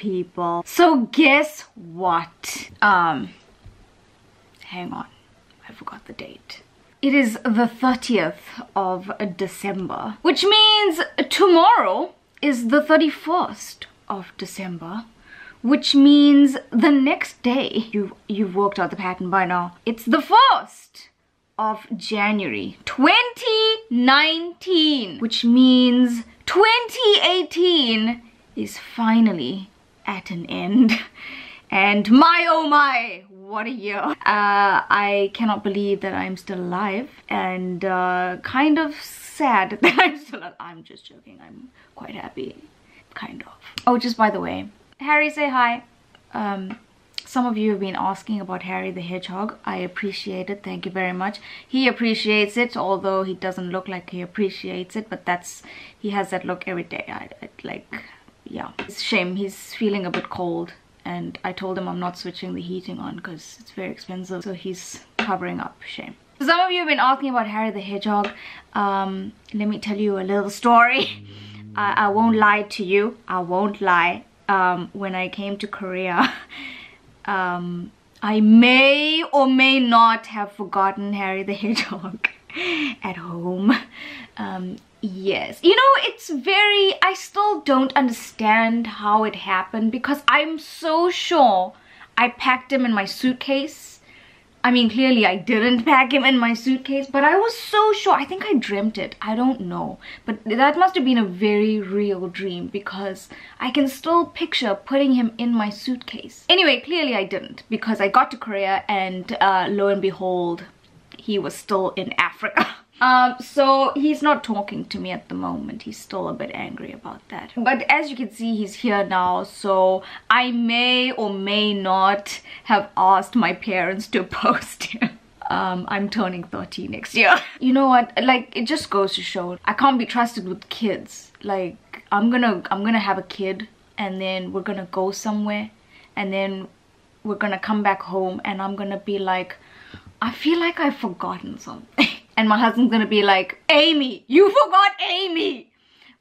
people. So guess what? Hang on, I forgot the date. It is the 30th of December, which means tomorrow is the 31st of December, which means the next day, you've worked out the pattern by now, it's the 1st of January 2019, which means 2018 is finally at an end. And my oh my, what a year. I cannot believe that I'm still alive, and kind of sad that I'm still alive. I'm just joking, I'm quite happy, kind of. Oh, just by the way, Harry, say hi. Some of you have been asking about Harry the Hedgehog. I appreciate it, thank you very much. He appreciates it, although he doesn't look like he appreciates it, but he has that look every day. Yeah, it's a shame, he's feeling a bit cold, and I told him I'm not switching the heating on because it's very expensive, so he's covering up. Shame. Some of you have been asking about Harry the Hedgehog. Let me tell you a little story. I won't lie to you, I won't lie. When I came to Korea, I may or may not have forgotten Harry the Hedgehog at home. Yes, you know, I still don't understand how it happened, because I'm so sure I packed him in my suitcase. I mean, clearly I didn't pack him in my suitcase, but I was so sure. I think I dreamt it, I don't know, but that must have been a very real dream, because I can still picture putting him in my suitcase. Anyway, clearly I didn't, because I got to Korea and lo and behold, he was still in Africa. So he's not talking to me at the moment. He's still a bit angry about that. But as you can see, he's here now, so I may or may not have asked my parents to post him. I'm turning 30 next year. You know what? Like, it just goes to show I can't be trusted with kids. Like, I'm gonna have a kid, and then we're gonna go somewhere, and then we're gonna come back home, and I'm gonna be like, I feel like I've forgotten something. And my husband's gonna be like, Amy, you forgot Amy.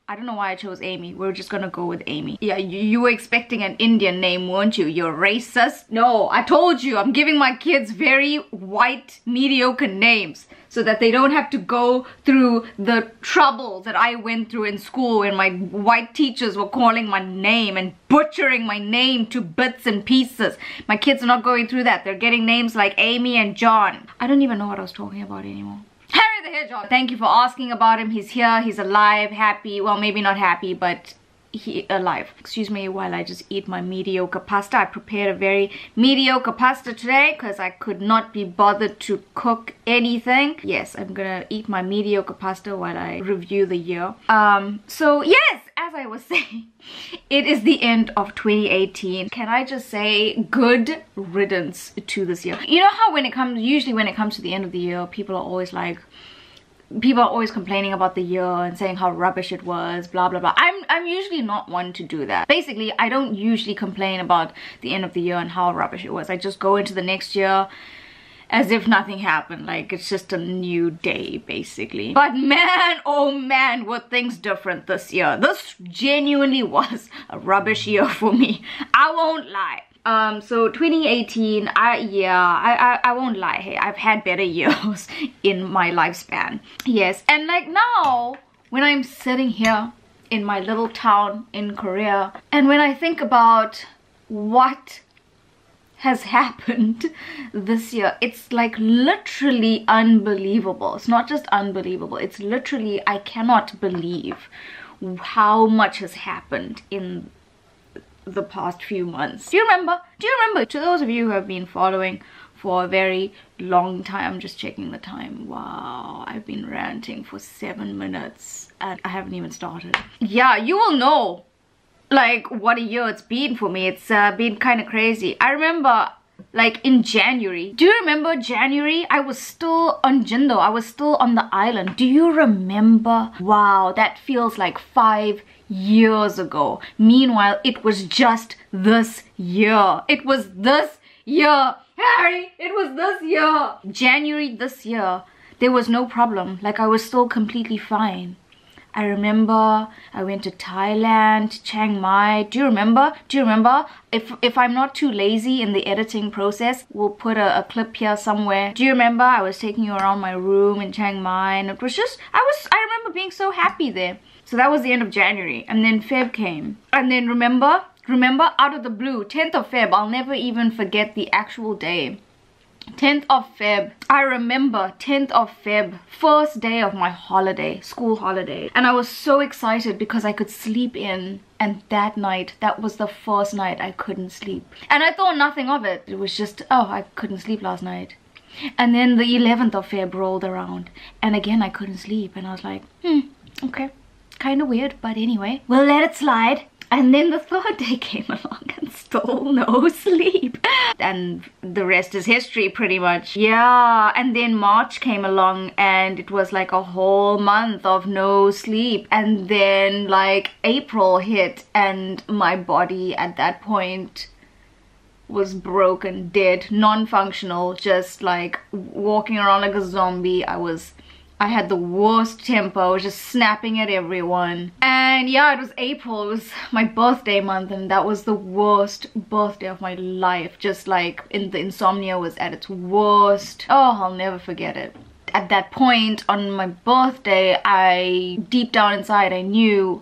I don't know why I chose Amy. We're just gonna go with Amy. Yeah, you were expecting an Indian name, weren't you? You're racist. No, I told you, I'm giving my kids very white, mediocre names, so that they don't have to go through the trouble that I went through in school when my white teachers were calling my name and butchering my name to bits and pieces. My kids are not going through that. They're getting names like Amy and John. I don't even know what I was talking about anymore. Harry the Hedgehog. Thank you for asking about him. He's here, he's alive, happy. Well, maybe not happy, but he alive. Excuse me while I just eat my mediocre pasta. I prepared a very mediocre pasta today because I could not be bothered to cook anything. Yes, I'm gonna eat my mediocre pasta while I review the year. So yes, as I was saying, it is the end of 2018. Can I just say good riddance to this year? You know how usually when it comes to the end of the year, people are always complaining about the year and saying how rubbish it was, blah blah blah. I'm usually not one to do that. Basically, I don't usually complain about the end of the year and how rubbish it was. I just go into the next year as if nothing happened, like it's just a new day basically. But man, oh man, were things different this year. This genuinely was a rubbish year for me, I won't lie. So 2018, I won't lie, hey, I've had better years in my lifespan. Yes, and like now, when I'm sitting here in my little town in Korea, and when I think about what has happened this year, it's like literally unbelievable. It's not just unbelievable, it's literally, I cannot believe how much has happened in the past few months. Do you remember? To those of you who have been following for a very long time, I'm just checking the time. Wow, I've been ranting for 7 minutes and I haven't even started. Yeah, you will know like what a year it's been for me. It's been kind of crazy. I remember like in January. Do you remember January? I was still on Jindo. I was still on the island. Do you remember? Wow, that feels like 5 years ago. Meanwhile, it was just this year. It was this year. Harry, it was this year. January this year, there was no problem. Like I was still completely fine. I remember I went to Thailand, Chiang Mai. Do you remember? Do you remember? If I'm not too lazy in the editing process, we'll put a clip here somewhere. Do you remember I was taking you around my room in Chiang Mai, and it was just, I remember being so happy there. So that was the end of January, and then Feb came. And then remember, out of the blue, 10th of Feb, I'll never even forget the actual day. 10th of Feb, I remember 10th of Feb, first day of my holiday, school holiday. And I was so excited because I could sleep in. And that night, that was the first night I couldn't sleep. And I thought nothing of it. It was just, oh, I couldn't sleep last night. And then the 11th of Feb rolled around. And again, I couldn't sleep. And I was like, okay. Kind of weird, but anyway, we'll let it slide. And then the third day came along and still no sleep. And the rest is history pretty much. Yeah, and then March came along and it was like a whole month of no sleep. And then like April hit and my body at that point was broken, dead, non-functional, just like walking around like a zombie. I had the worst temper. I was just snapping at everyone. And yeah, it was April. It was my birthday month, and that was the worst birthday of my life. Just like the insomnia was at its worst. Oh, I'll never forget it. At that point on my birthday, deep down inside, I knew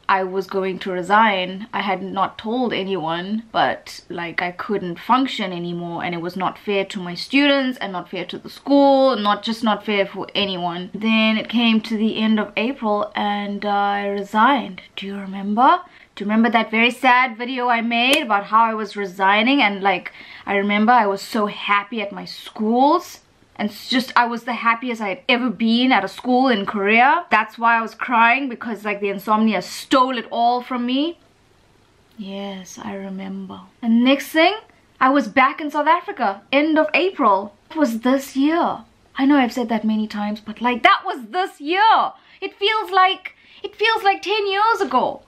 I was going to resign. I had not told anyone, but like I couldn't function anymore, and it was not fair to my students and not fair to the school, not fair for anyone. Then it came to the end of April and I resigned. Do you remember? Do you remember that very sad video I made about how I was resigning? And like, I remember I was so happy at my schools. And just, I was the happiest I had ever been at a school in Korea. That's why I was crying, because like the insomnia stole it all from me. Yes, I remember. And next thing, I was back in South Africa, end of April. It was this year. I know I've said that many times, but like that was this year. It feels like 10 years ago.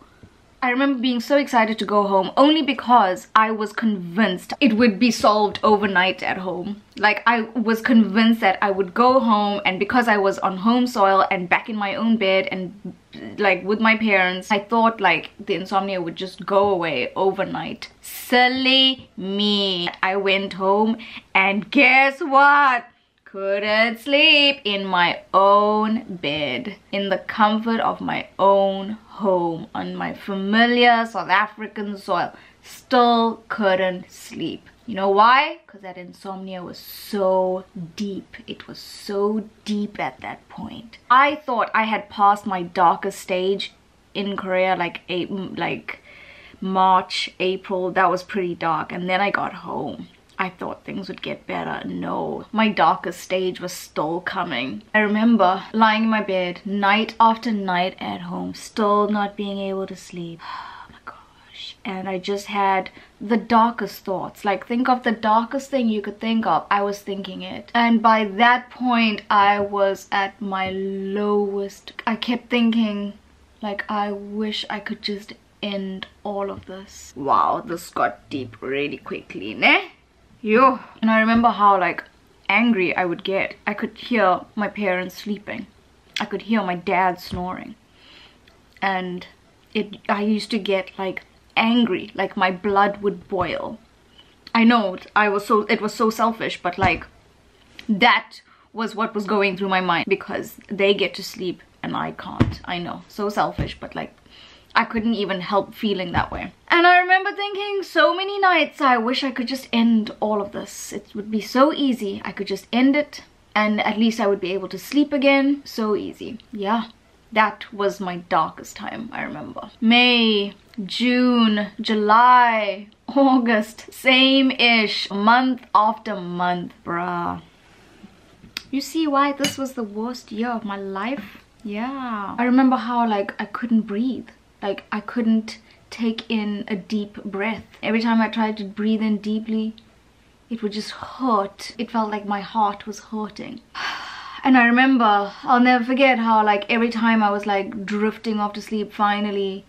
I remember being so excited to go home only because I was convinced it would be solved overnight at home. Like I was convinced that I would go home, and because I was on home soil and back in my own bed and like with my parents, I thought like the insomnia would just go away overnight. Silly me. I went home and guess what? Couldn't sleep in my own bed, in the comfort of my own home, on my familiar South African soil. Still couldn't sleep. You know why? Because that insomnia was so deep. It was so deep at that point. I thought I had passed my darkest stage in Korea, like March, April. That was pretty dark. And then I got home. I thought things would get better. No, my darkest stage was still coming. I remember lying in my bed night after night at home, still not being able to sleep. Oh my gosh. And I just had the darkest thoughts. Like, think of the darkest thing you could think of. I was thinking it. And by that point, I was at my lowest. I kept thinking, like, I wish I could just end all of this. Wow, this got deep really quickly, ne? Yo. And I remember how like angry I would get. I could hear my parents sleeping. I could hear my dad snoring. And I used to get like angry, like my blood would boil. I know it was so selfish, but like that was what was going through my mind, because they get to sleep and I can't. I know, so selfish, but like I couldn't even help feeling that way. And I remember thinking so many nights, I wish I could just end all of this. It would be so easy. I could just end it and at least I would be able to sleep again. So easy. Yeah, that was my darkest time, I remember. May, June, July, August, same-ish, month after month, bruh. You see why this was the worst year of my life? Yeah. I remember how like I couldn't breathe. Like I couldn't take in a deep breath. Every time I tried to breathe in deeply, it would just hurt. It felt like my heart was hurting. And I remember, I'll never forget how like every time I was like drifting off to sleep finally,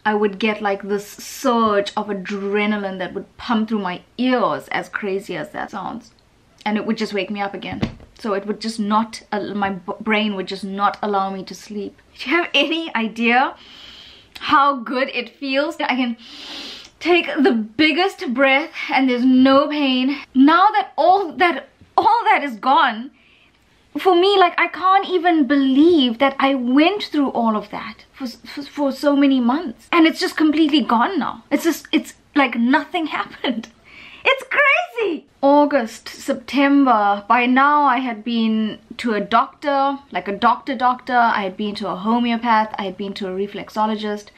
I would get like this surge of adrenaline that would pump through my ears, as crazy as that sounds. And it would just wake me up again. So it would just not, my brain would just not allow me to sleep. Do you have any idea how good it feels? I can take the biggest breath and there's no pain. Now that all that is gone, for me, like, I can't even believe that I went through all of that for so many months. And it's just completely gone now. It's like nothing happened. It's crazy. August, September, by now I had been to a doctor, like a doctor. I had been to a homeopath. I had been to a reflexologist.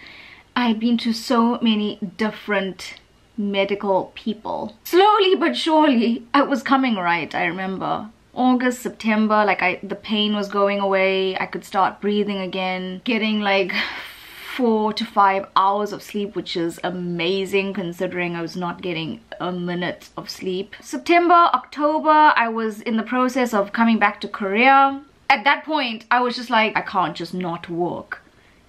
I had been to so many different medical people. Slowly but surely, I was coming right, I remember. August, September, like the pain was going away. I could start breathing again, getting like 4 to 5 hours of sleep, which is amazing considering I was not getting a minute of sleep. September, October, I was in the process of coming back to Korea. At that point, I was just like, I can't just not work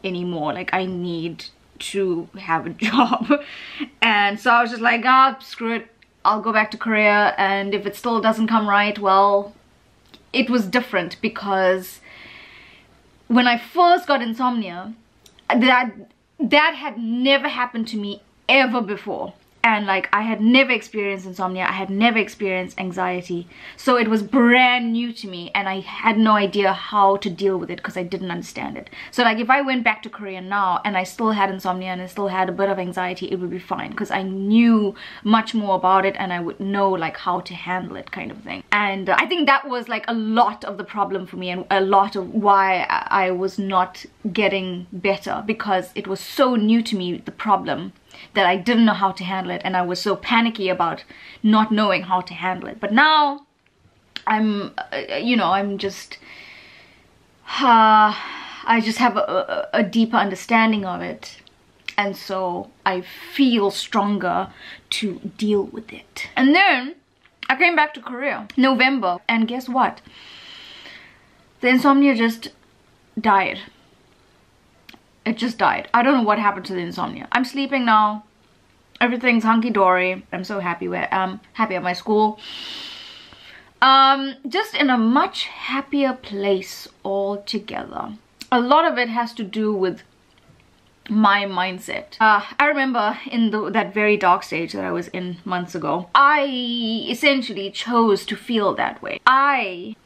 anymore. Like, I need to have a job. And so I was just like, screw it. I'll go back to Korea, and if it still doesn't come right, well, it was different because when I first got insomnia, that had never happened to me ever before. And like, I had never experienced insomnia, I had never experienced anxiety, so it was brand new to me and I had no idea how to deal with it because I didn't understand it. So like, if I went back to Korea now and I still had insomnia and I still had a bit of anxiety, it would be fine because I knew much more about it and I would know like how to handle it, kind of thing. And I think that was like a lot of the problem for me and a lot of why I was not getting better, because it was so new to me, the problem, that I didn't know how to handle it, and I was so panicky about not knowing how to handle it. But now I'm just I just have a deeper understanding of it, and so I feel stronger to deal with it. And then I came back to Korea November, and guess what? The insomnia just died. It just died. I don't know what happened to the insomnia. I'm sleeping now. Everything's hunky-dory. I'm so happy happy at my school. Just in a much happier place altogether. A lot of it has to do with my mindset. I remember in that very dark stage that I was in months ago, I essentially chose to feel that way. I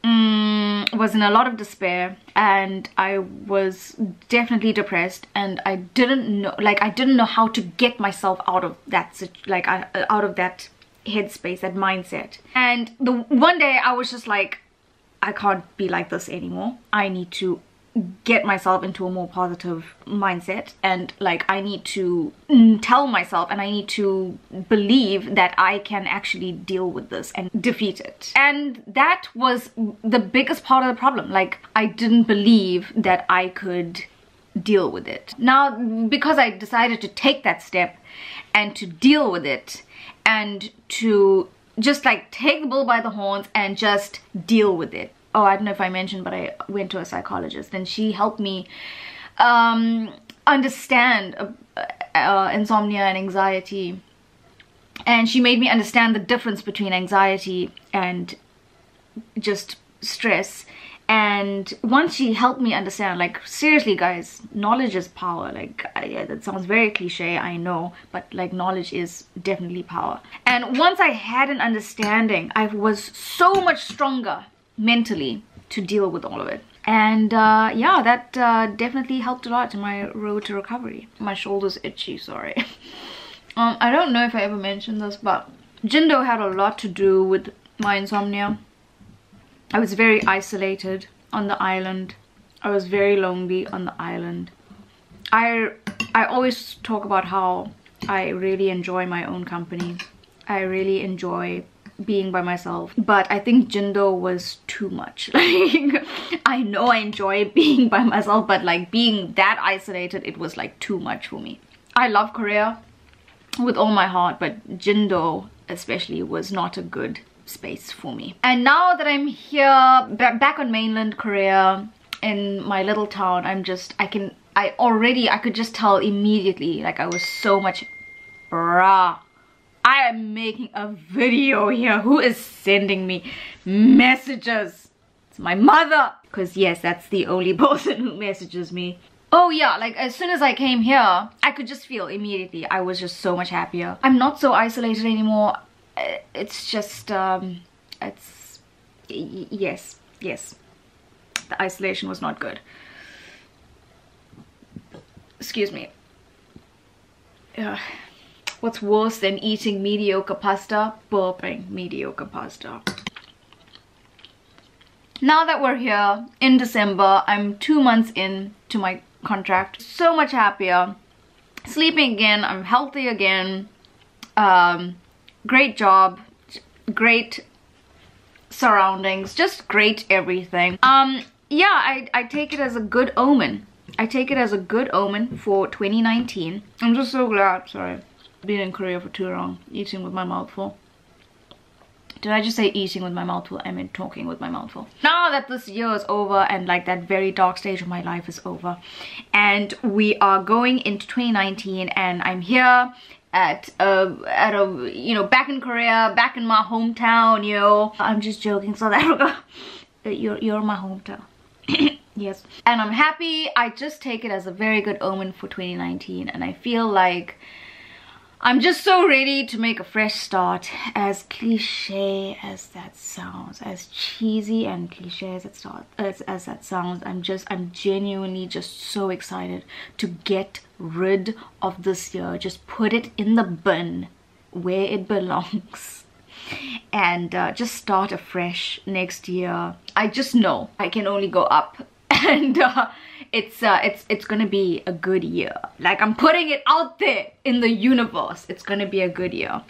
was in a lot of despair, and I was definitely depressed, and I didn't know how to get myself out of that, out of that headspace, that mindset. And the one day I was just like, I can't be like this anymore. I need to get myself into a more positive mindset, and like, I need to tell myself and I need to believe that I can actually deal with this and defeat it. And that was the biggest part of the problem. Like, I didn't believe that I could deal with it. Now, because I decided to take that step and to deal with it and to just like take the bull by the horns and just deal with it. Oh, I don't know if I mentioned, but I went to a psychologist and she helped me understand insomnia and anxiety. And she made me understand the difference between anxiety and just stress. And once she helped me understand, like, seriously guys, knowledge is power. Like, that sounds very cliche, I know, but like, knowledge is definitely power. And once I had an understanding, I was so much stronger mentally to deal with all of it. And yeah, that definitely helped a lot in my road to recovery. My shoulder's itchy, sorry. I don't know if I ever mentioned this, but Jindo had a lot to do with my insomnia. I was very isolated on the island. I was very lonely on the island. I always talk about how I really enjoy my own company. I really enjoy being by myself, but I think Jindo was too much. Like, I know I enjoy being by myself, but like, being that isolated, it was like too much for me. I love Korea with all my heart, but Jindo especially was not a good space for me. And now that I'm here back on mainland Korea in my little town, I could just tell immediately, like, I was so much, bruh, I am making a video here. Who is sending me messages? It's my mother. Because yes, that's the only person who messages me. Oh yeah, like as soon as I came here, I could just feel immediately I was just so much happier. I'm not so isolated anymore. It's just, yes. The isolation was not good. Excuse me. What's worse than eating mediocre pasta? Burping mediocre pasta. Now that we're here in December, I'm 2 months in to my contract. So much happier. Sleeping again. I'm healthy again. Great job. Great surroundings. Just great everything. Yeah, I take it as a good omen. I take it as a good omen for 2019. I'm just so glad. Sorry. Been in Korea for too long. Eating with my mouth full. Did I just say eating with my mouth full? I meant talking with my mouth full. Now that this year is over and like that very dark stage of my life is over, and we are going into 2019, and I'm here at a you know, back in Korea, back in my hometown, you know. I'm just joking, South Africa. You're my hometown. Yes. And I'm happy. I just take it as a very good omen for 2019, and I feel like I'm just so ready to make a fresh start. As cliche as that sounds, as cheesy and cliche as that sounds, I'm genuinely just so excited to get rid of this year. Just put it in the bin where it belongs, and just start afresh next year. I just know I can only go up, and it's gonna be a good year. Like, I'm putting it out there in the universe. It's gonna be a good year,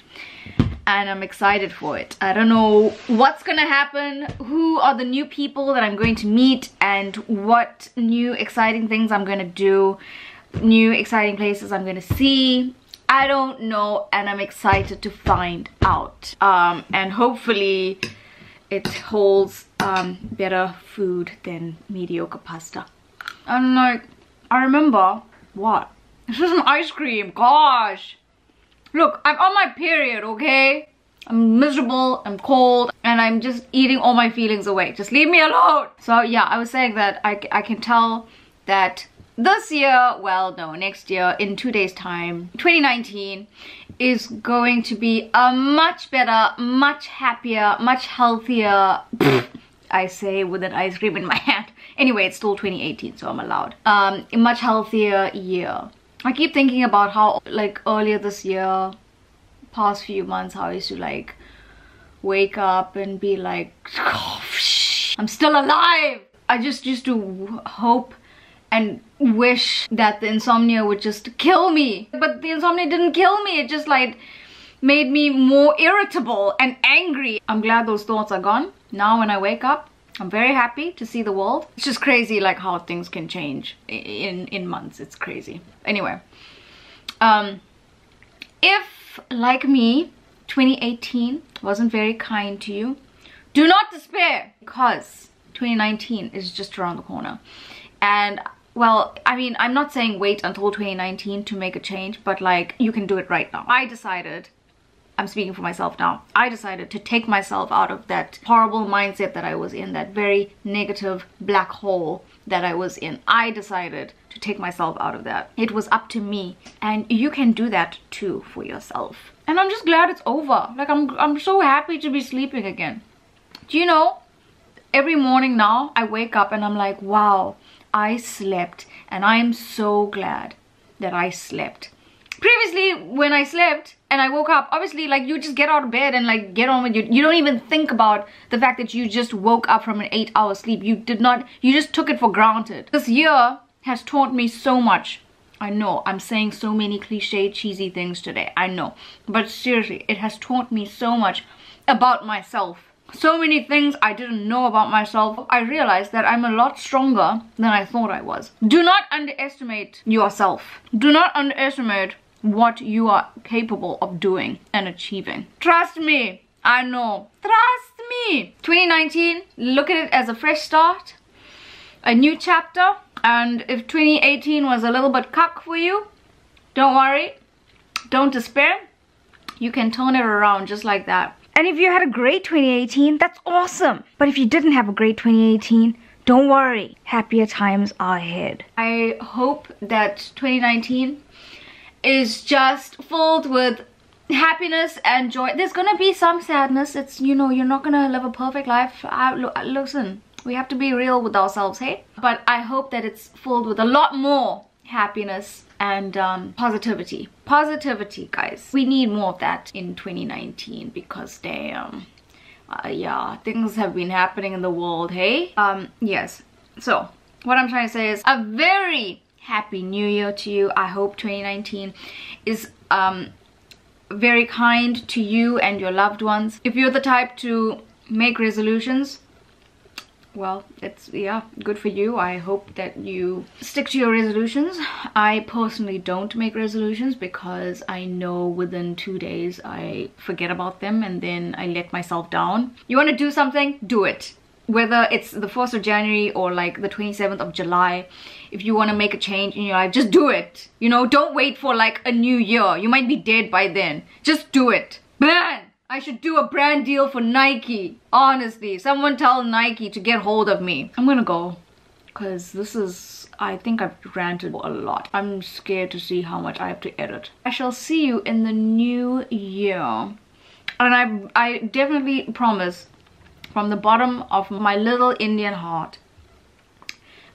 and I'm excited for it. I don't know what's gonna happen, who are the new people that I'm going to meet, and what new exciting things I'm gonna do, new exciting places I'm gonna see. I don't know, and I'm excited to find out. And hopefully it holds better food than mediocre pasta. And like, I remember, what? This is some ice cream, gosh. Look, I'm on my period, okay? I'm miserable, I'm cold, and I'm just eating all my feelings away. Just leave me alone. So yeah, I was saying that I can tell that this year, well no, next year, in 2 days time, 2019 is going to be a much better, much happier, much healthier, I say with an ice cream in my hand. Anyway, it's still 2018, so I'm allowed. A much healthier year. I keep thinking about how, like, earlier this year, past few months, how I used to like wake up and be like, oh, I'm still alive. I just used to hope and wish that the insomnia would just kill me. But the insomnia didn't kill me. It just like made me more irritable and angry. I'm glad those thoughts are gone. Now when I wake up, I'm very happy to see the world. It's just crazy like how things can change in months. It's crazy. Anyway, if like me, 2018 wasn't very kind to you, do not despair, because 2019 is just around the corner. And well, I mean, I'm not saying wait until 2019 to make a change, but like, you can do it right now. I decided, I'm speaking for myself now, I decided to take myself out of that horrible mindset that I was in, that very negative black hole that I was in. I decided to take myself out of that. It was up to me, and you can do that too for yourself. And I'm just glad it's over. Like, I'm so happy to be sleeping again. Do you know, every morning now I wake up and I'm like, wow, I slept, and I'm so glad that I slept. Previously, when I slept and I woke up, obviously, like, you just get out of bed and like get on with you don't even think about the fact that you just woke up from an 8-hour sleep. You just took it for granted. This year has taught me so much. I know I'm saying so many cliche, cheesy things today, I know, but seriously, it has taught me so much about myself. So many things I didn't know about myself. I realized that I'm a lot stronger than I thought I was. Do not underestimate yourself. Do not underestimate what you are capable of doing and achieving. Trust me, I know. Trust me. 2019, look at it as a fresh start, a new chapter. And if 2018 was a little bit cuck for you, don't worry, don't despair. You can turn it around just like that. And if you had a great 2018, that's awesome. But if you didn't have a great 2018, don't worry. Happier times are ahead. I hope that 2019 is just filled with happiness and joy. There's gonna be some sadness. It's, you know, you're not gonna live a perfect life. Listen, we have to be real with ourselves, hey? But I hope that it's filled with a lot more happiness and positivity. Positivity, guys. We need more of that in 2019 because damn, yeah, things have been happening in the world, hey? Yes. So, what I'm trying to say is a very happy new year to you. I hope 2019 is very kind to you and your loved ones. If you're the type to make resolutions, well, it's, yeah, good for you. I hope that you stick to your resolutions. I personally don't make resolutions because I know within 2 days I forget about them and then I let myself down. You want to do something? Do it. Whether it's the 1st of January or like the 27th of July, if you want to make a change in your life, just do it. You know, don't wait for like a new year. You might be dead by then. Just do it. Man! I should do a brand deal for Nike. Honestly, someone tell Nike to get hold of me. I'm gonna go because this is, I think I've ranted a lot. I'm scared to see how much I have to edit. I shall see you in the new year. And I definitely promise from the bottom of my little Indian heart,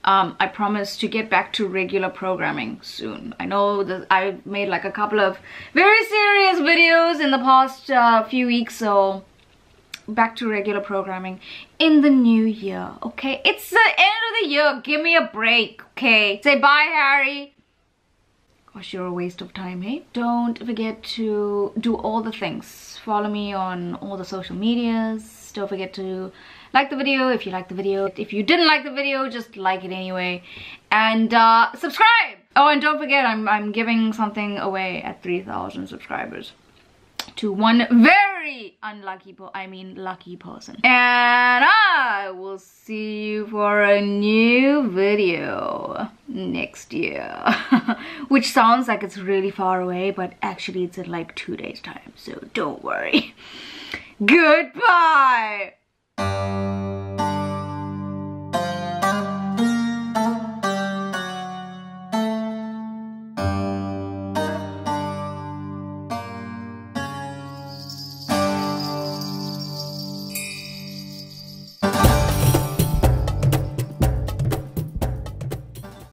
I promise to get back to regular programming soon. I know that I've made like a couple of very serious videos in the past few weeks, so back to regular programming in the new year, okay? It's the end of the year. Give me a break, okay? Say bye, Harry. Gosh, you're a waste of time, hey? Don't forget to do all the things. Follow me on all the social medias. Don't forget to like the video if you like the video. If you didn't like the video, just like it anyway. And subscribe! Oh, and don't forget, I'm giving something away at 3,000 subscribers to one very unlucky, lucky person. And I will see you for a new video next year. Which sounds like it's really far away, but actually it's in like 2 days time, so don't worry. Goodbye!